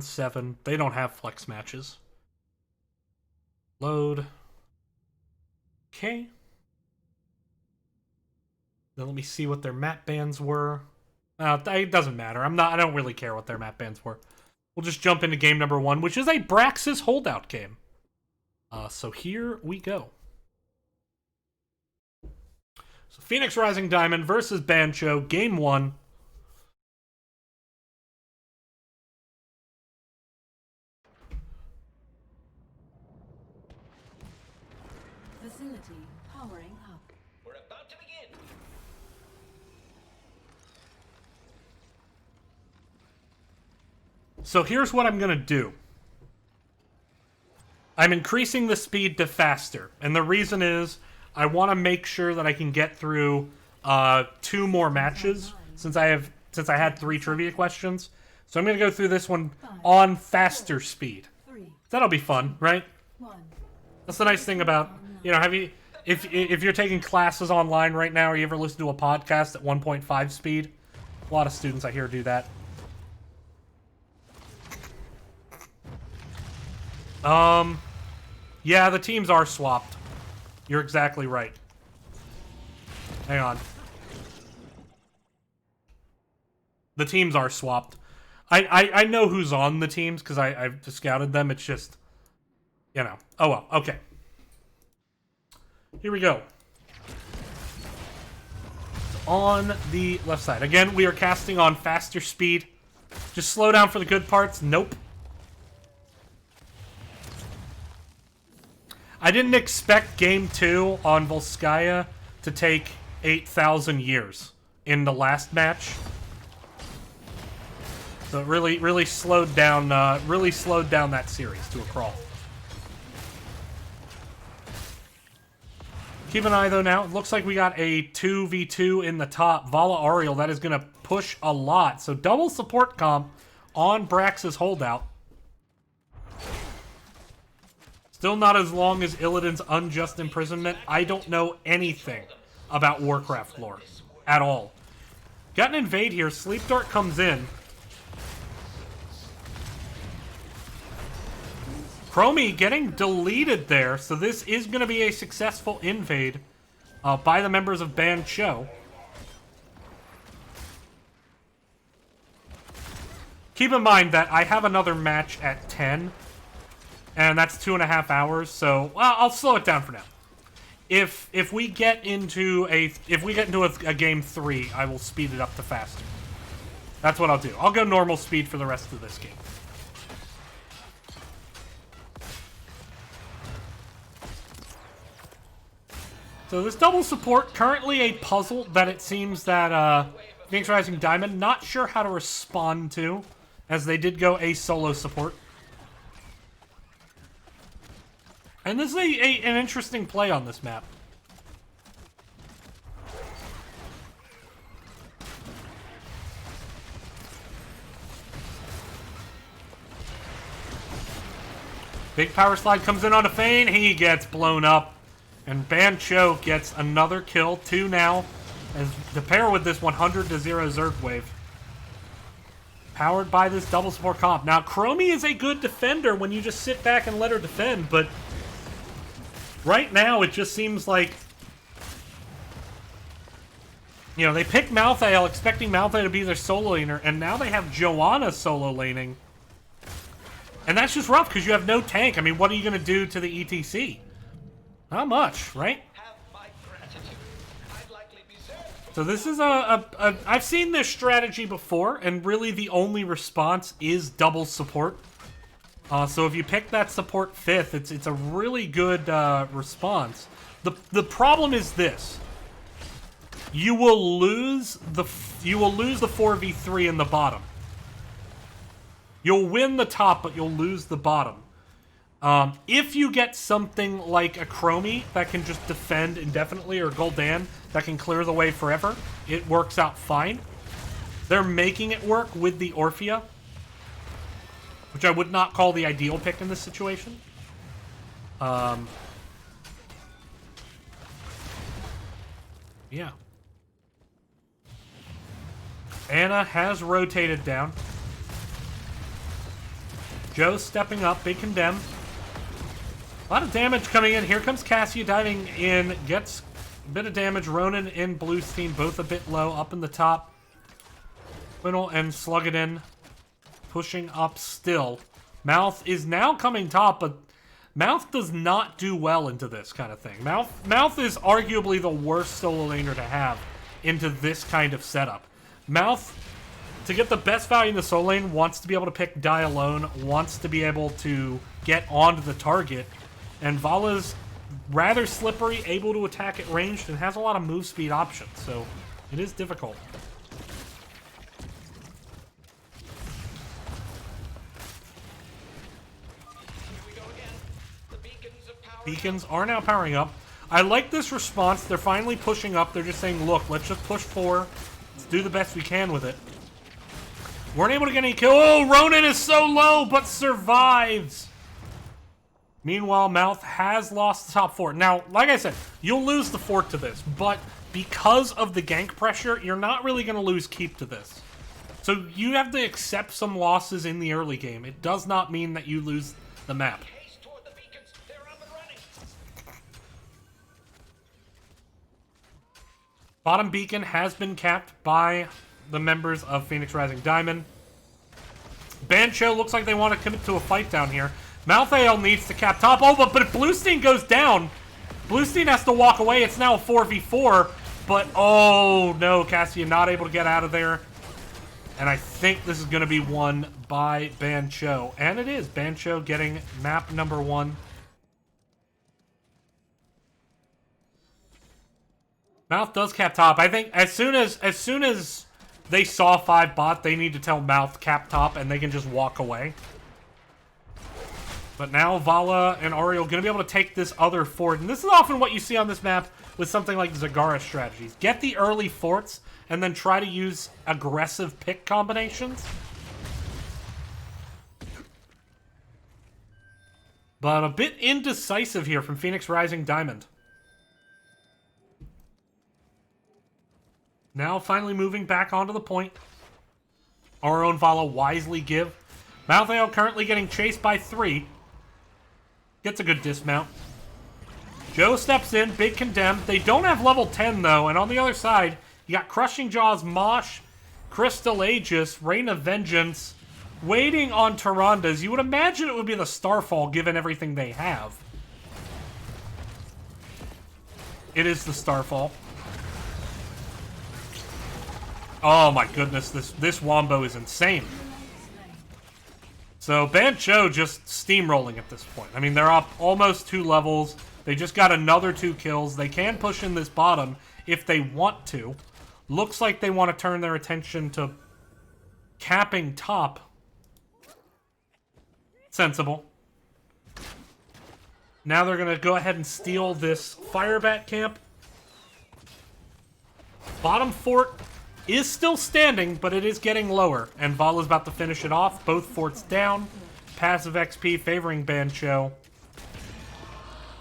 round 7. They don't have flex matches. Load. Okay. Then let me see what their map bans were. It doesn't matter. I don't really care what their map bans were. We'll just jump into game number 1, which is a Braxis holdout game. So here we go. So Phoenix Rising Diamond versus Bancho, game 1. Facility powering up. We're about to begin. So here's what I'm going to do. I'm increasing the speed to faster. And the reason is I want to make sure that I can get through 2 more matches since I had 3 trivia questions. So I'm going to go through this one on faster speed. That'll be fun, right? That's the nice thing about, if you're taking classes online right now or you ever listen to a podcast at 1.5 speed, a lot of students I hear do that. Yeah, the teams are swapped. You're exactly right. Hang on. The teams are swapped. I know who's on the teams because I've scouted them. It's just, oh well, okay. Here we go. On the left side. Again, we are casting on faster speed. Just slow down for the good parts. Nope. I didn't expect game 2 on Volskaya to take 8,000 years in the last match. So it really slowed down that series to a crawl. Keep an eye though now. It looks like we got a 2v2 in the top. Vala Ariel, that is going to push a lot. So double support comp on Brax's holdout. Still not as long as Illidan's Unjust Imprisonment. I don't know anything about Warcraft lore at all. Got an invade here. Sleep Dart comes in. Chromie getting deleted there, so this is going to be a successful invade by the members of Band Show. Keep in mind that I have another match at 10, and that's 2.5 hours, so I'll slow it down for now. If we get into a game 3, I will speed it up to faster. That's what I'll do. I'll go normal speed for the rest of this game. So this double support, currently a puzzle that it seems that Phoenix Rising Diamond not sure how to respond to, as they did go a solo support. And this is an interesting play on this map. Big power slide comes in on a feign. He gets blown up. And Bancho gets another kill. 2 now. As to pair with this 100-0 Zerg wave. Powered by this double support comp. Now, Chromie is a good defender when you just sit back and let her defend, but right now it just seems like, they picked Malthael expecting Malthael to be their solo laner, and now they have Joanna solo laning. And that's just rough because you have no tank. I mean, what are you going to do to the ETC? Not much, right? So this is I've seen this strategy before, and really the only response is double support. So if you pick that support 5th, it's a really good response. The problem is this: you will lose the 4v3 in the bottom. You'll win the top, but you'll lose the bottom. If you get something like a Chromie that can just defend indefinitely, or Gul'dan that can clear the way forever, it works out fine. They're making it work with the Orphea, which I would not call the ideal pick in this situation. Yeah. Anna has rotated down. Joe stepping up, big condemn. A lot of damage coming in. Here comes Cassia diving in, gets a bit of damage. Ronan and Blue's team both a bit low, up in the top. Quintal and Slugadin pushing up still. Mouth is now coming top, but Mouth does not do well into this kind of thing. Mouth is arguably the worst solo laner to have into this kind of setup. Mouth, to get the best value in the solo lane, wants to be able to pick die alone, wants to be able to get onto the target, and Vala's rather slippery, able to attack at ranged, and has a lot of move speed options, so it is difficult. Beacons are now powering up. I like this response. They're finally pushing up. They're just saying, look, let's just push 4. Let's do the best we can with it. Weren't able to get any kill. Oh, Ronan is so low, but survives. Meanwhile, Mouth has lost the top 4. Now, like I said, you'll lose the fort to this, but because of the gank pressure, you're not really going to lose keep to this. So you have to accept some losses in the early game. It does not mean that you lose the map. Bottom beacon has been capped by the members of Phoenix Rising Diamond. Bancho looks like they want to commit to a fight down here. Malthael needs to cap top. Oh, but Bluestein goes down. Bluestein has to walk away. It's now a 4v4. But, oh, no, Cassia not able to get out of there. And I think this is going to be won by Bancho. And it is. Bancho getting map number 1. Mouth does cap top. I think as soon as they saw 5 bot, they need to tell Mouth cap top, and they can just walk away. But now Vala and Ariel going to be able to take this other fort. And this is often what you see on this map with something like Zagara strategies. Get the early forts, and then try to use aggressive pick combinations. But a bit indecisive here from Phoenix Rising Diamond. Now finally moving back onto the point. Our own Vala wisely give. Malthael currently getting chased by 3. Gets a good dismount. Joe steps in, big condemn. They don't have level 10 though, and on the other side, you got Crushing Jaws, Mosh, Crystal Aegis, Reign of Vengeance, waiting on Tyrandas. You would imagine it would be the Starfall given everything they have. It is the Starfall. Oh my goodness, this Wombo is insane. So Bancho just steamrolling at this point. I mean, they're up almost 2 levels. They just got another 2 kills. They can push in this bottom if they want to. Looks like they want to turn their attention to capping top. Sensible. Now they're going to go ahead and steal this Firebat camp. Bottom fort is still standing, but it is getting lower. And Vala's about to finish it off. Both forts down. Passive XP favoring Bancho.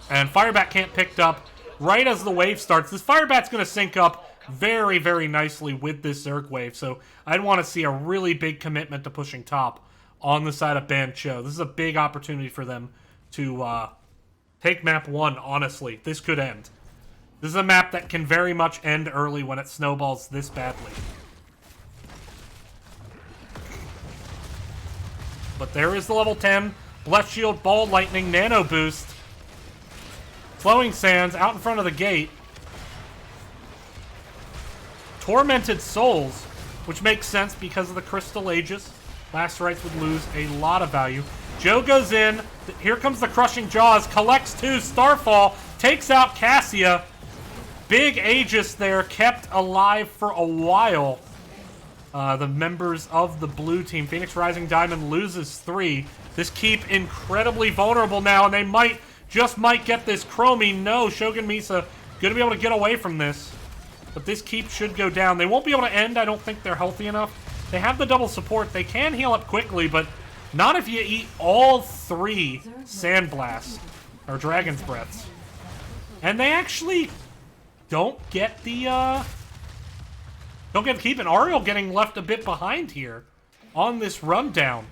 And Firebat can't picked up right as the wave starts. This Firebat's going to sync up very, very nicely with this Zerg wave. So I'd want to see a really big commitment to pushing top on the side of Bancho. This is a big opportunity for them to take map 1, honestly. This could end. This is a map that can very much end early when it snowballs this badly. But there is the level 10. Blessed Shield, Ball Lightning, Nano Boost. Flowing Sands out in front of the gate. Tormented Souls, which makes sense because of the Crystal Aegis. Last Rites would lose a lot of value. Joe goes in. Here comes the Crushing Jaws. Collects 2. Starfall. Takes out Cassia. Big Aegis there, kept alive for a while. The members of the blue team. Phoenix Rising Diamond loses 3. This keep incredibly vulnerable now, and they might get this Chromie. No, Shogun Misa gonna be able to get away from this. But this keep should go down. They won't be able to end. I don't think they're healthy enough. They have the double support. They can heal up quickly, but not if you eat all 3 Sandblasts or Dragon's Breaths. And they actually don't get the keep, and Ariel getting left a bit behind here on this rundown.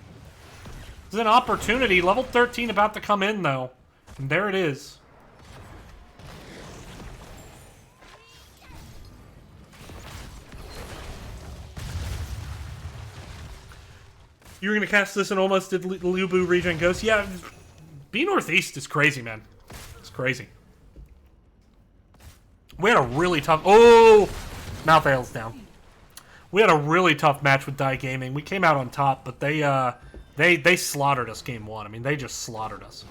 This is an opportunity. Level 13 about to come in, though. And there it is. You were going to cast this and almost did Lubu Regen Ghost? Yeah, B Northeast is crazy, man. It's crazy. We had a really tough... Oh! Malthael's down. We had a really tough match with Die Gaming. We came out on top, but they slaughtered us game one. I mean, they just slaughtered us.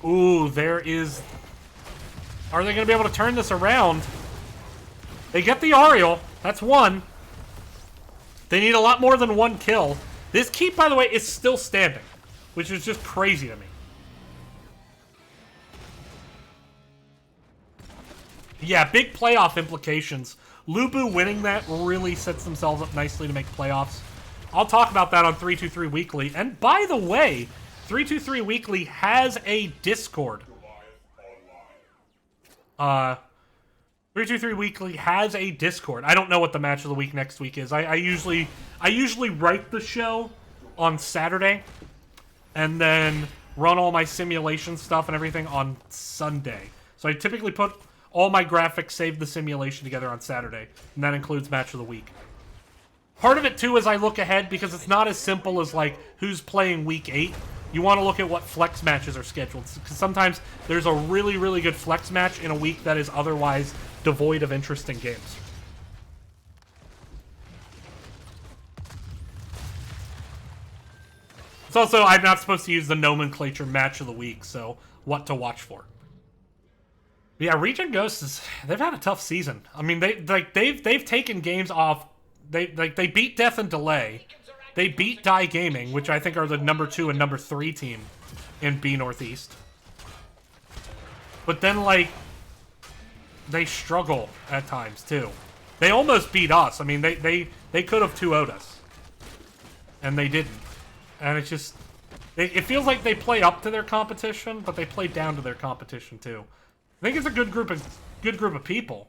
Ooh, there is... Are they going to be able to turn this around? They get the Ariel. That's one. They need a lot more than one kill. This keep, by the way, is still standing, which is just crazy to me. Yeah, big playoff implications. Lubu winning that really sets themselves up nicely to make playoffs. I'll talk about that on 323 Weekly. And by the way, 323 Weekly has a Discord. 323 Weekly has a Discord. I don't know what the match of the week next week is. I usually write the show on Saturday and then run all my simulation stuff and everything on Sunday. So I typically put all my graphics, save the simulation together on Saturday, and that includes match of the week. Part of it, too, is I look ahead because it's not as simple as, like, who's playing week 8. You want to look at what flex matches are scheduled, because sometimes there's a really, really good flex match in a week that is otherwise devoid of interesting games. It's also, I'm not supposed to use the nomenclature match of the week, so what to watch for. Yeah, Regen Ghosts they've had a tough season. I mean, they've taken games off. They beat Death and Delay. They beat Die Gaming, which I think are the number 2 and number 3 team in B Northeast. But then, like, they struggle at times too. They almost beat us. I mean, they could have 2-0'd us, and they didn't. And it's just it feels like they play up to their competition, but they play down to their competition too. I think it's a good group of people.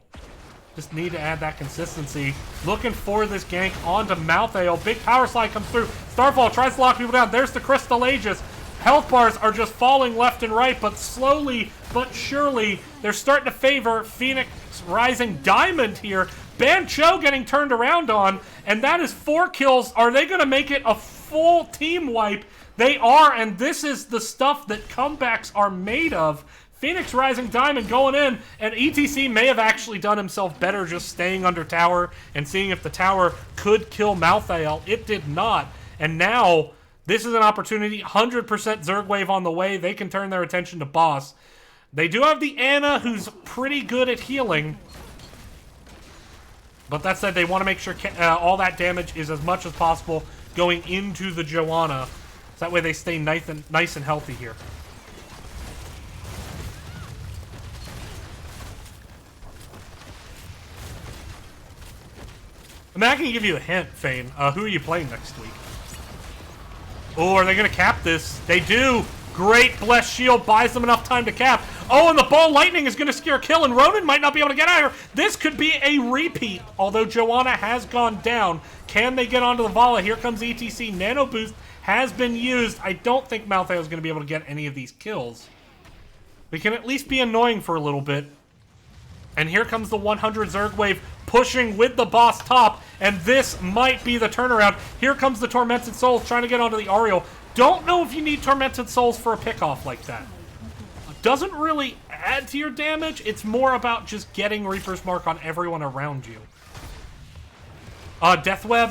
Just need to add that consistency. Looking for this gank onto Malthael. Big power slide comes through. Starfall tries to lock people down. There's the Crystal Aegis. Health bars are just falling left and right, but slowly but surely they're starting to favor Phoenix Rising Diamond here. Bancho getting turned around on, and that is 4 kills. Are they going to make it a full team wipe? They are, and this is the stuff that comebacks are made of. Phoenix Rising Diamond going in, and ETC may have actually done himself better just staying under tower and seeing if the tower could kill Malthael. It did not, and now this is an opportunity. 100% Zerg Wave on the way. They can turn their attention to boss. They do have the Ana, who's pretty good at healing, but that said, they want to make sure all that damage is as much as possible going into the Joanna, so that way they stay nice and healthy here. I mean, I can give you a hint, Fane. Who are you playing next week? Oh, are they going to cap this? They do. Great Blessed Shield buys them enough time to cap. Oh, and the Ball Lightning is going to scare a kill, and Ronan might not be able to get out of here. This could be a repeat, although Joanna has gone down. Can they get onto the Vala? Here comes ETC. Nano Boost has been used. I don't think Malthael is going to be able to get any of these kills. We can at least be annoying for a little bit. And here comes the 100 Zerg Wave pushing with the boss top, and this might be the turnaround. Here comes the Tormented Souls trying to get onto the Ariel. Don't know if you need Tormented Souls for a pickoff like that. Doesn't really add to your damage. It's more about just getting Reaper's Mark on everyone around you. Death Web.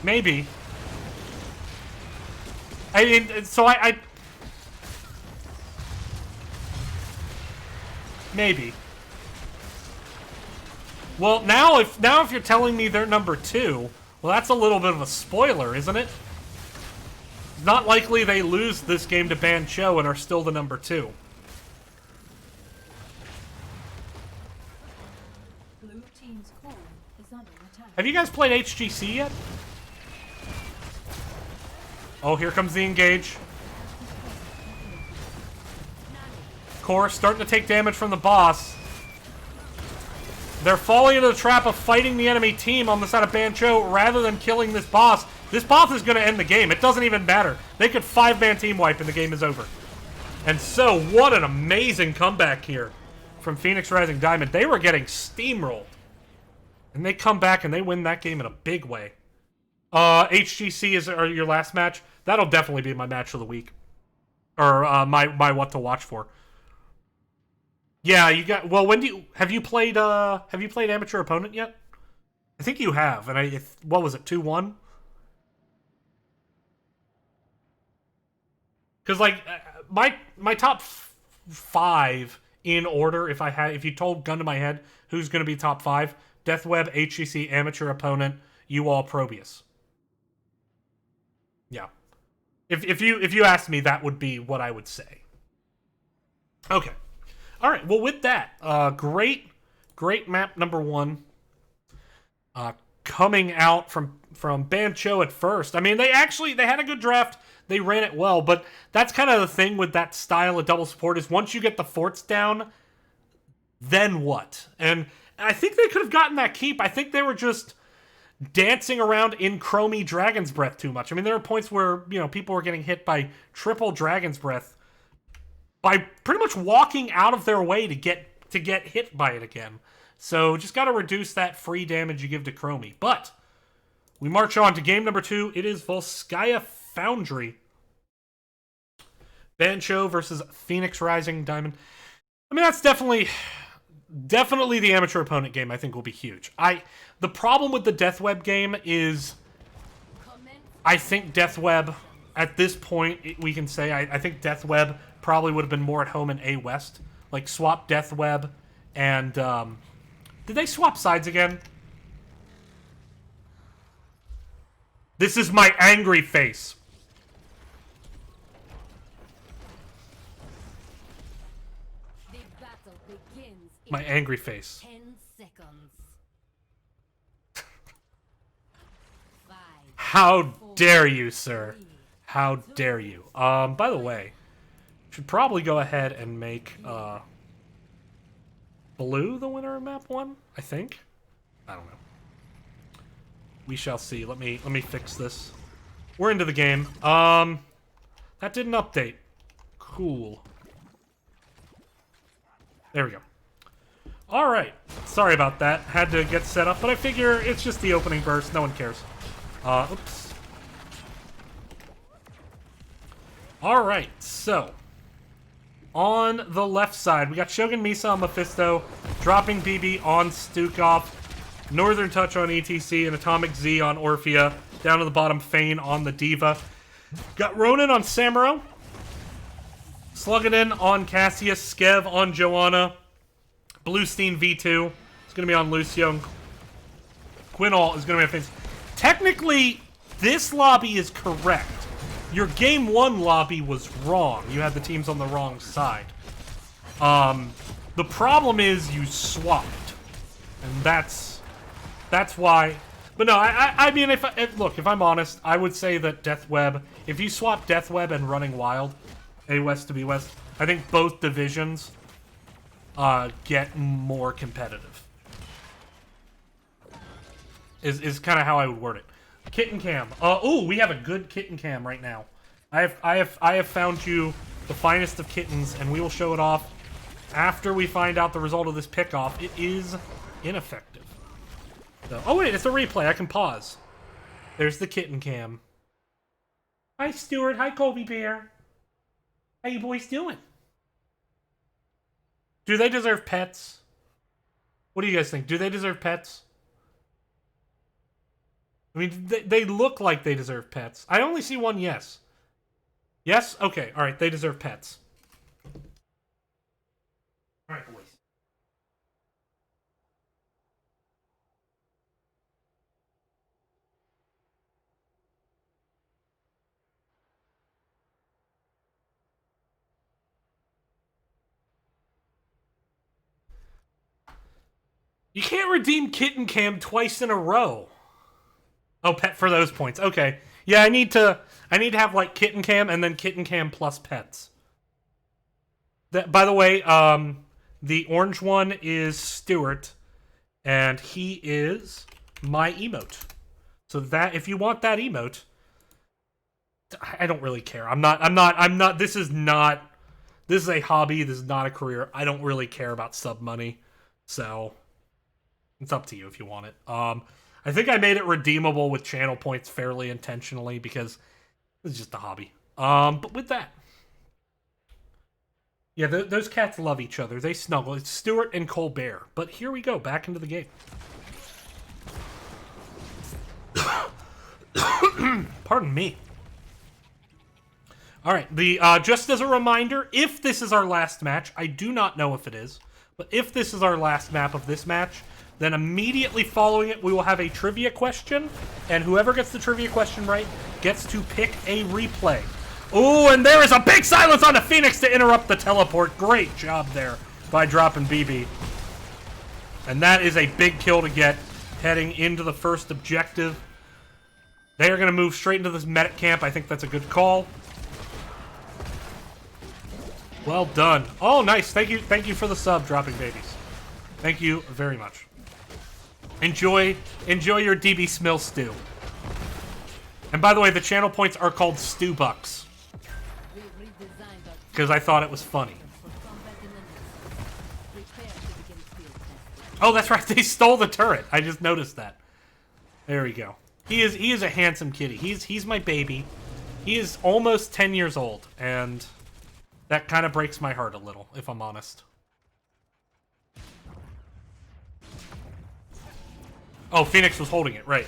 Maybe. I mean, so I maybe. Well, now if you're telling me they're number 2, well, that's a little bit of a spoiler, isn't it? It's not likely they lose this game to Bancho and are still the number 2. Blue team's core is under attack. Have you guys played HGC yet? Oh, here comes the engage. Core starting to take damage from the boss. They're falling into the trap of fighting the enemy team on the side of Bancho rather than killing this boss. This boss is going to end the game. It doesn't even matter. They could 5-man team wipe and the game is over. And so, what an amazing comeback here from Phoenix Rising Diamond. They were getting steamrolled. And they come back and they win that game in a big way. HGC is your last match. That'll definitely be my match of the week. Or my what to watch for. Yeah, you got. Well, when do you have you played Amateur Opponent yet? I think you have. And what was it, 2-1? Because like my top 5 in order, if you told gun to my head who's going to be top 5, Deathweb, HGC, Amateur Opponent, you all Probius. Yeah. If you asked me, that would be what I would say. Okay. All right. Well, with that, great map number 1. Coming out from Bancho at first. I mean, they had a good draft. They ran it well, but that's kind of the thing with that style of double support is once you get the forts down, then what? And I think they could have gotten that keep. I think they were just dancing around in Chromie Dragon's Breath too much. I mean, there were points where, people were getting hit by triple Dragon's Breath by pretty much walking out of their way to get hit by it again. So just got to reduce that free damage you give to Chromie. But we march on to game number 2. It is Volskaya Foundry. Bancho versus Phoenix Rising Diamond. I mean, that's definitely the Amateur Opponent game I think will be huge. The problem with the Deathweb game is I think Deathweb, at this point, we can say, I think Deathweb probably would have been more at home in A West. Like, swap Deathweb and, did they swap sides again? This is my angry face. The battle begins in My angry face. 10 seconds. 5. How dare you, sir? How dare you? By the way, should probably go ahead and make Blue the winner of map 1, I think. I don't know. We shall see. Let me fix this. We're into the game. That didn't update. Cool. There we go. All right. Sorry about that. Had to get set up, but I figure it's just the opening burst. No one cares. Oops. All right. So, on the left side, we got Shogun Misa on Mephisto, dropping BB on Stukov, Northern Touch on ETC, and Atomic Z on Orphea. Down to the bottom, Fane on the Diva. Got Ronin on Samuro. Sluggin on Cassius. Skev on Joanna. Bluestein V2 is going to be on Lucio. And Quinol is going to be on Fane. Technically, this lobby is correct. Your Game 1 lobby was wrong. You had the teams on the wrong side. The problem is you swapped. And that's why. But no, I mean, if I'm honest, I would say that Deathweb, if you swap Deathweb and Running Wild, A West to B West, I think both divisions get more competitive. Is kind of how I would word it. Kitten Cam. Ooh, we have a good Kitten Cam right now. I have found you the finest of kittens, and we will show it off after we find out the result of this pickoff. It is ineffective. So, oh wait, it's a replay. I can pause. There's the Kitten Cam. Hi, Stuart. Hi, Colby Bear. How you boys doing? Do they deserve pets? What do you guys think? Do they deserve pets? I mean, they look like they deserve pets. I only see one yes. Yes? Okay, alright, they deserve pets. Alright, boys. You can't redeem Kitten Cam twice in a row. Oh, pet for those points. Okay. Yeah, I need to have like Kitten Cam and then Kitten Cam plus pets. That, by the way, the orange one is Stuart, And he is my emote. So that, if you want that emote, I don't really care. I'm not, this is a hobby, this is not a career. I don't really care about sub money. So, it's up to you if you want it. I think I made it redeemable with channel points fairly intentionally because it's just a hobby. But with that, yeah, those cats love each other. They snuggle. It's Stuart and Colbert. But here we go, back into the game. Pardon me. All right, just as a reminder, if this is our last match, I do not know if it is, but if this is our last map of this match, then immediately following it, we will have a trivia question, and whoever gets the trivia question right gets to pick a replay. Ooh, and there is a big silence on the Phoenix to interrupt the teleport. Great job there by dropping BB. And that is a big kill to get heading into the first objective. They are going to move straight into this medic camp. I think that's a good call. Well done. Oh, nice. Thank you for the sub, dropping babies. Thank you very much. Enjoy your DB Smill stew. And by the way, the channel points are called Stew Bucks. Because I thought it was funny. Oh, that's right. They stole the turret. I just noticed that. There we go. He is a handsome kitty. He's my baby. He is almost 10 years old, and that kind of breaks my heart a little, if I'm honest. Oh, Phoenix was holding it, right.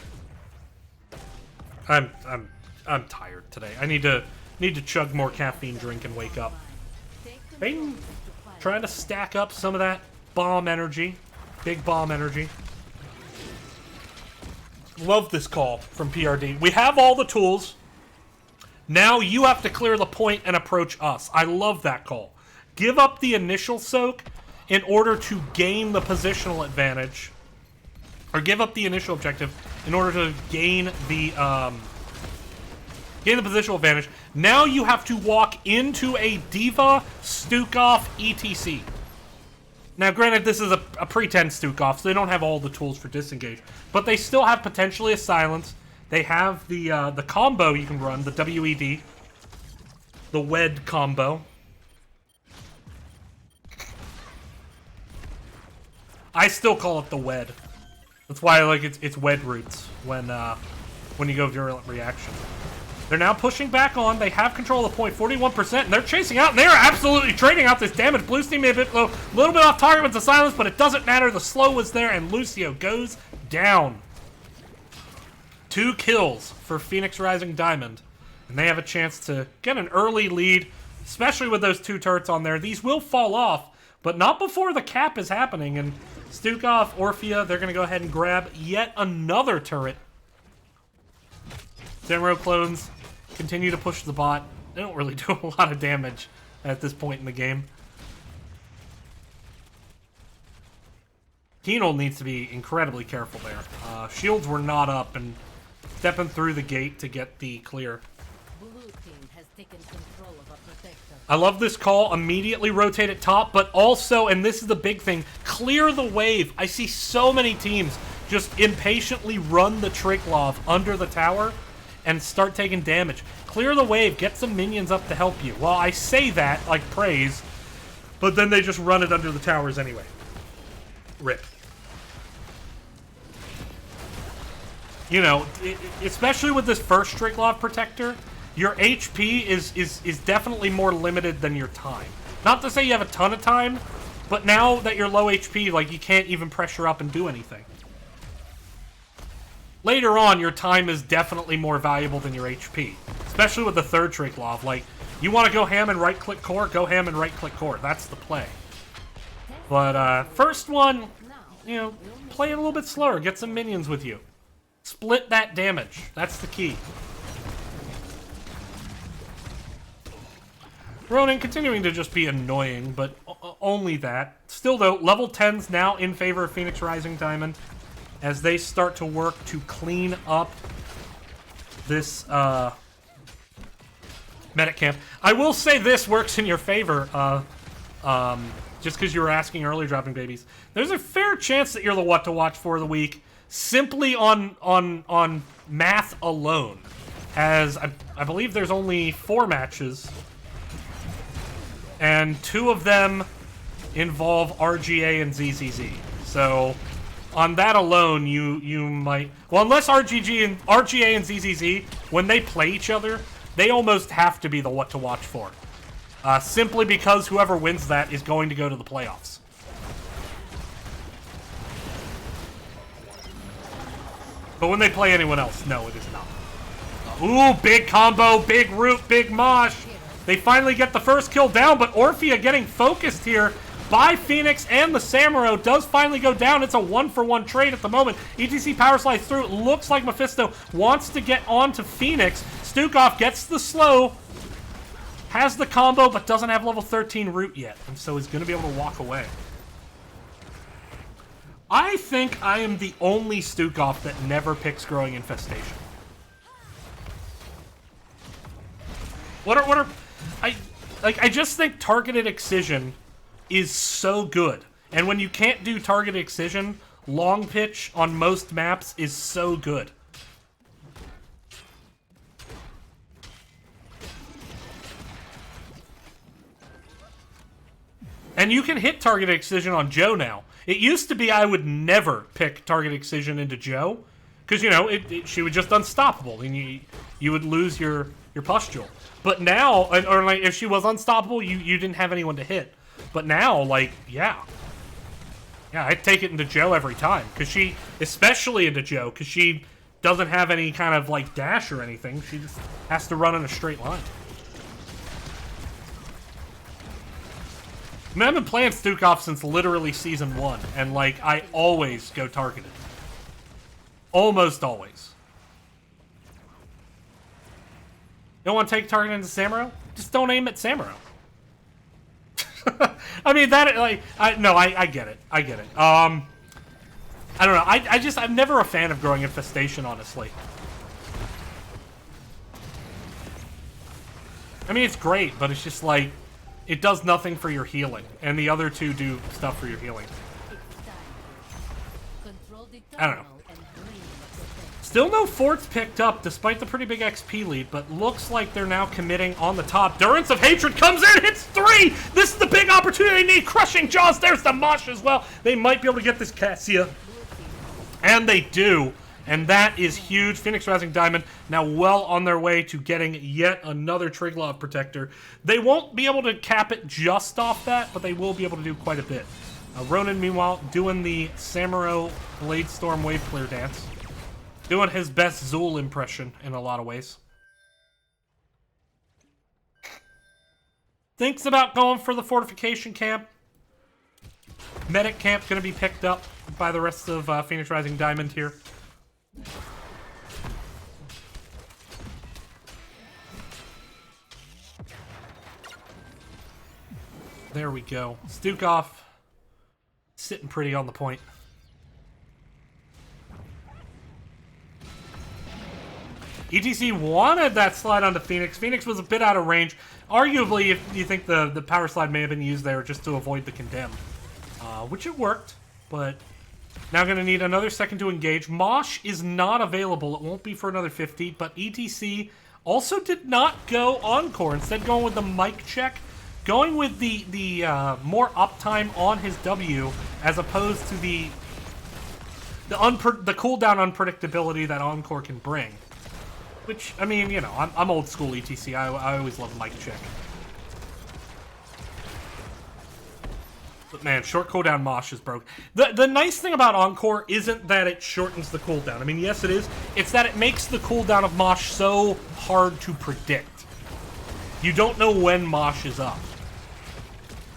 I'm tired today. I need to chug more caffeine drink and wake up. Bang. Trying to stack up some of that bomb energy. Big bomb energy. Love this call from PRD. We have all the tools. Now you have to clear the point and approach us. I love that call. Give up the initial soak in order to gain the positional advantage. Or give up the initial objective in order to gain the positional advantage. Now you have to walk into a Diva Stukov ETC. Now, granted, this is a pretend Stukov, so they don't have all the tools for disengage, but they still have potentially a silence. They have the combo you can run, the WED, the WED combo. I still call it the WED. That's why I like it's WED roots when you go virulent reaction. They're now pushing back on. They have control of the point, 41%, and they're chasing out, and they are absolutely trading out this damage. Blue Steam may be a little bit off target with the silence, but it doesn't matter. The slow was there, and Lucio goes down. 2 kills for Phoenix Rising Diamond, and they have a chance to get an early lead, especially with those 2 turrets on there. These will fall off, but not before the cap is happening, and Stukov, Orphea, they're going to go ahead and grab yet another turret. Zenro clones continue to push the bot. They don't really do a lot of damage at this point in the game. Keenel needs to be incredibly careful there. Shields were not up, and stepping through the gate to get the clear. Blue team has taken control of a protector. I love this call. Immediately rotate at top, but also, and this is the big thing, clear the wave. I see so many teams just impatiently run the Triglav under the tower and start taking damage. Clear the wave, get some minions up to help you. Well, I say that like praise, but then they just run it under the towers anyway. Rip. You know, especially with this first Triglav protector, your HP is definitely more limited than your time. Not to say you have a ton of time, but now that you're low HP, like, you can't even pressure up and do anything. Later on, your time is definitely more valuable than your HP. Especially with the third Triglav. Like, you want to go ham and right-click core? Go ham and right-click core. That's the play. But, first one, you know, play it a little bit slower. Get some minions with you. Split that damage. That's the key. Ronin continuing to just be annoying, but only that. Still, though, level 10's now in favor of Phoenix Rising Diamond as they start to work to clean up this medic camp. I will say this works in your favor. Just because you were asking earlier, dropping babies. There's a fair chance that you're the what to watch for of the week simply on math alone. As I believe there's only 4 matches, and 2 of them involve RGA and ZZZ. So on that alone, you might, well, unless RGA and ZZZ, when they play each other, they almost have to be the what to watch for. Simply because whoever wins that is going to go to the playoffs. But when they play anyone else, no, it is not. Ooh, big combo, big root, big mosh. They finally get the first kill down, but Orphea getting focused here by Phoenix, and the Samuro does finally go down. It's a 1-for-1 trade at the moment. ETC power slides through. It looks like Mephisto wants to get onto Phoenix. Stukov gets the slow, has the combo, but doesn't have level 13 root yet, and so is going to be able to walk away. I think I am the only Stukov that never picks Growing Infestation. I just think Targeted Excision is so good. And when you can't do Targeted Excision, Long Pitch on most maps is so good. And you can hit Targeted Excision on Joe now. It used to be I would never pick Targeted Excision into Joe, because, you know, she was just unstoppable, and you would lose your pustule. But now, or like if she was unstoppable, you didn't have anyone to hit. But now, like, yeah, I'd take it into Joe every time, because she, especially into Joe, because she doesn't have any kind of like dash or anything. She just has to run in a straight line. I mean, I've been playing Stukov since literally Season 1, and, like, I always go targeted. Almost always. You don't want to take target into Samuro? Just don't aim at Samuro. I mean, that, like, I get it. I get it. I don't know. I'm never a fan of Growing Infestation, honestly. I mean, it's great, but it's just, like, it does nothing for your healing, and the other two do stuff for your healing. I don't know. Still no forts picked up, despite the pretty big XP lead, but looks like they're now committing on the top. Durance of Hatred comes in, hits 3! This is the big opportunity they need! Crushing Jaws, there's the Mosh as well! They might be able to get this Cassia. And they do. And that is huge. Phoenix Rising Diamond now well on their way to getting yet another Triglav Protector. They won't be able to cap it just off that, but they will be able to do quite a bit. Ronan, meanwhile, doing the Samuro Bladestorm Wave Clear dance. Doing his best Zool impression in a lot of ways. Thinks about going for the Fortification Camp. Medic Camp going to be picked up by the rest of Phoenix Rising Diamond here. There we go. Stukov sitting pretty on the point. ETC wanted that slide onto Phoenix. Phoenix was a bit out of range. Arguably, if you think the power slide may have been used there just to avoid the condemn. Which it worked, but now going to need another second to engage. Mosh is not available. It won't be for another 50, but ETC also did not go Encore. Instead, going with the mic check. Going with the more uptime on his W, as opposed to the cooldown unpredictability that Encore can bring. Which, I mean, you know, I'm old school ETC. I always love mic check. But man, short cooldown Mosh is broke. The nice thing about Encore isn't that it shortens the cooldown. I mean, yes it is. It's that it makes the cooldown of Mosh so hard to predict. You don't know when Mosh is up.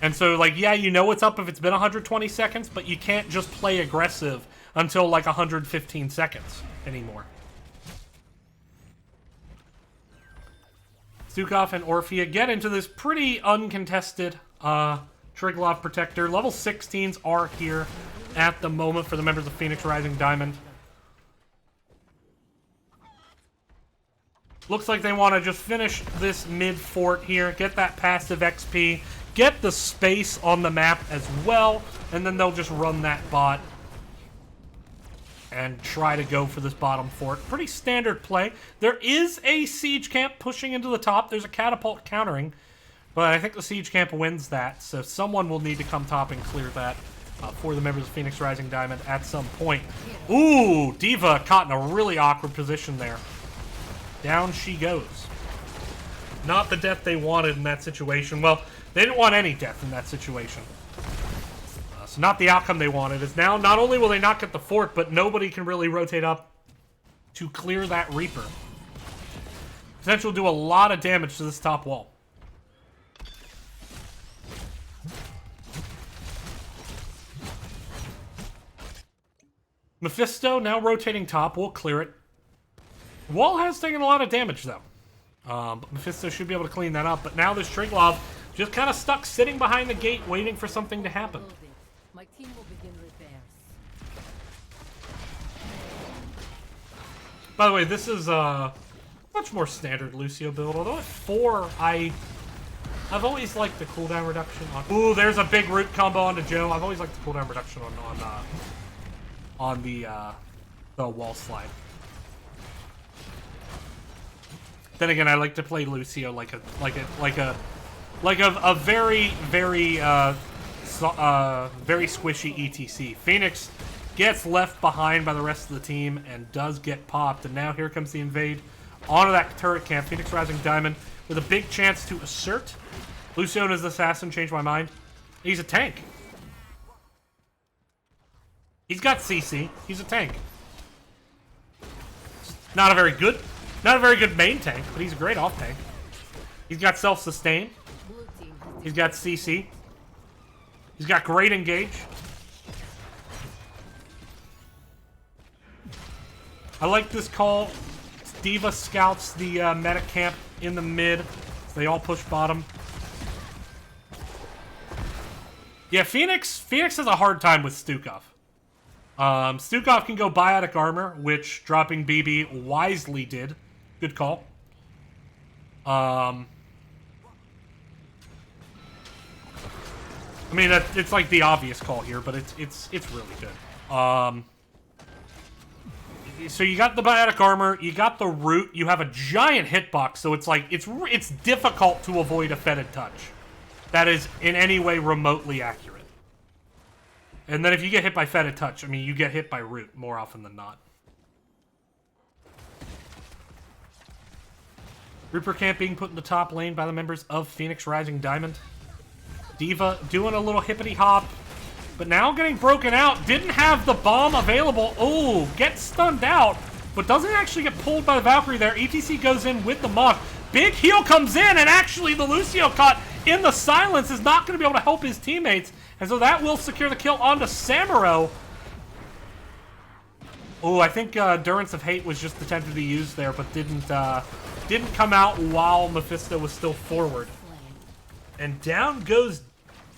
And so, like, yeah, you know it's up if it's been 120 seconds, but you can't just play aggressive until, like, 115 seconds anymore. Stukov and Orphea get into this pretty uncontested Triglav Protector. Level 16s are here at the moment for the members of Phoenix Rising Diamond. Looks like they want to just finish this mid-fort here, get that passive XP, get the space on the map as well, and then they'll just run that bot and try to go for this bottom fort. Pretty standard play. There is a siege camp pushing into the top. There's a catapult countering, but I think the siege camp wins that, so someone will need to come top and clear that for the members of Phoenix Rising Diamond at some point. Ooh, Diva caught in a really awkward position there. Down she goes. Not the death they wanted in that situation. Well, they didn't want any death in that situation. So not the outcome they wanted. Is now not only will they not get the fort, but nobody can really rotate up to clear that Reaper. Potential to do a lot of damage to this top wall. Mephisto now rotating top. We'll clear it. Wall has taken a lot of damage, though. But Mephisto should be able to clean that up. But now this Triglov just kind of stuck sitting behind the gate waiting for something to happen. My team will begin repairs. By the way, this is a much more standard Lucio build. Although at 4, I've always liked the cooldown reduction on... Ooh, there's a big root combo onto Joe. I've always liked the cooldown reduction on the wall slide. Then again, I like to play Lucio like a very squishy ETC. Phoenix gets left behind by the rest of the team and does get popped. And now here comes the invade onto that turret camp. Phoenix Rising Diamond with a big chance to assert. Lucio as the assassin, changed my mind. He's a tank. He's got CC. He's a tank. Not a very good main tank, but he's a great off tank. He's got self-sustain. He's got CC. He's got great engage. I like this call. Diva scouts the medic camp in the mid. So they all push bottom. Yeah, Phoenix has a hard time with Stukov. Stukov can go biotic armor, which dropping BB wisely did. Good call. I mean, it's like the obvious call here, but it's really good. So you got the biotic armor, you got the root, you have a giant hitbox, so it's like it's difficult to avoid a fetid touch that is in any way remotely accurate. And then if you get hit by fetid touch, I mean, you get hit by root more often than not. Reaper camp being put in the top lane by the members of Phoenix Rising Diamond. Diva doing a little hippity hop, but now getting broken out. Didn't have the bomb available. Oh, gets stunned out, but doesn't actually get pulled by the Valkyrie there. ETC goes in with the Mach. Big heal comes in, and actually the Lucio caught in the silence is not going to be able to help his teammates. And so that will secure the kill onto Samuro. Oh, I think Durance of Hate was just attempted to be used there, but didn't come out while Mephisto was still forward. And down goes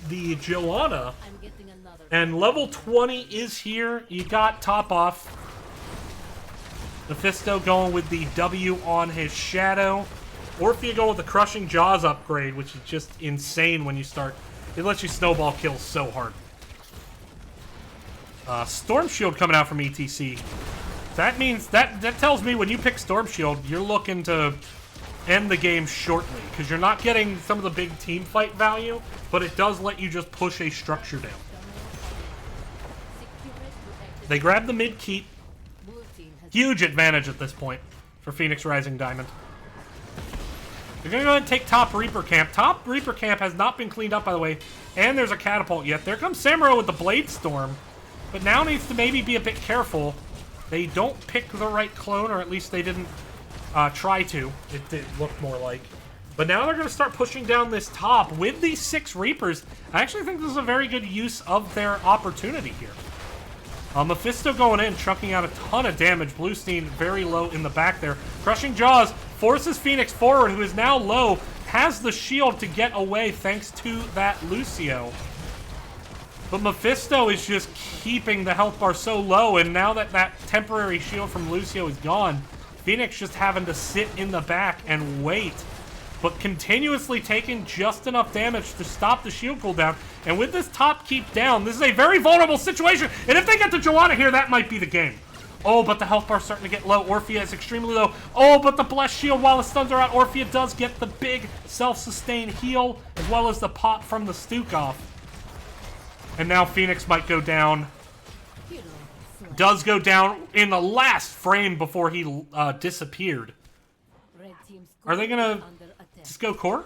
the Joanna. And level 20 is here. You got top off. Mephisto going with the W on his Shadow. Or if you go with the Crushing Jaws upgrade, which is just insane when you start. It lets you snowball kills so hard. Storm Shield coming out from ETC. That means that tells me when you pick Storm Shield, you're looking to end the game shortly, because you're not getting some of the big team fight value, but it does let you just push a structure down. They grab the mid keep. Huge advantage at this point for Phoenix Rising Diamond. They're going to go ahead and take top Reaper camp. Top Reaper camp has not been cleaned up, by the way, and there's a catapult yet. There comes Samuro with the Blade Storm, but now needs to maybe be a bit careful. They don't pick the right clone, or at least they didn't try to. It did look more like. But now they're going to start pushing down this top with these 6 Reapers. I actually think this is a very good use of their opportunity here. Mephisto going in, chunking out a ton of damage. Bluestein very low in the back there. Crushing Jaws forces Phoenix forward, who is now low. Has the shield to get away thanks to that Lucio. But Mephisto is just keeping the health bar so low, and now that that temporary shield from Lucio is gone, Phoenix just having to sit in the back and wait but continuously taking just enough damage to stop the shield cooldown. And with this top keep down, this is a very vulnerable situation. And if they get the Joanna here, that might be the game. Oh, but the health bar's starting to get low. Orphea is extremely low. Oh, but the Blessed Shield, while the stuns are out, Orphea does get the big self-sustained heal, as well as the pop from the Stuk off. And now Phoenix might go down. Does go down in the last frame before he disappeared. Are they gonna just go core?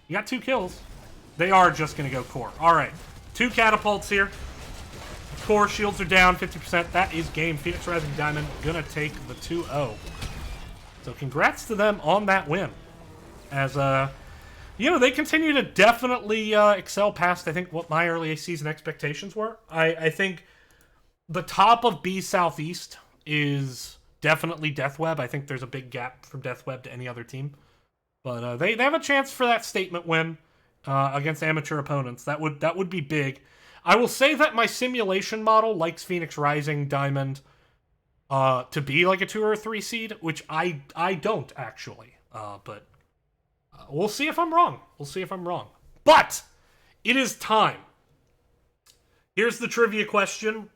You got 2 kills. They are just gonna go core. Alright. 2 catapults here. Core shields are down 50%. That is game. Phoenix Rising Diamond gonna take the 2-0. So congrats to them on that win. As you know, they continue to definitely excel past, I think, what my early season expectations were. I think the top of B Southeast is definitely Deathweb. I think there's a big gap from Deathweb to any other team. But they have a chance for that statement win against amateur opponents. That would be big. I will say that my simulation model likes Phoenix Rising Diamond to be like a 2 or a 3 seed, which I don't, actually. But we'll see if I'm wrong. We'll see if I'm wrong. But it is time. Here's the trivia question.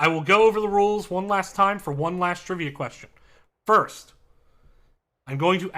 I will go over the rules one last time for one last trivia question. First, I'm going to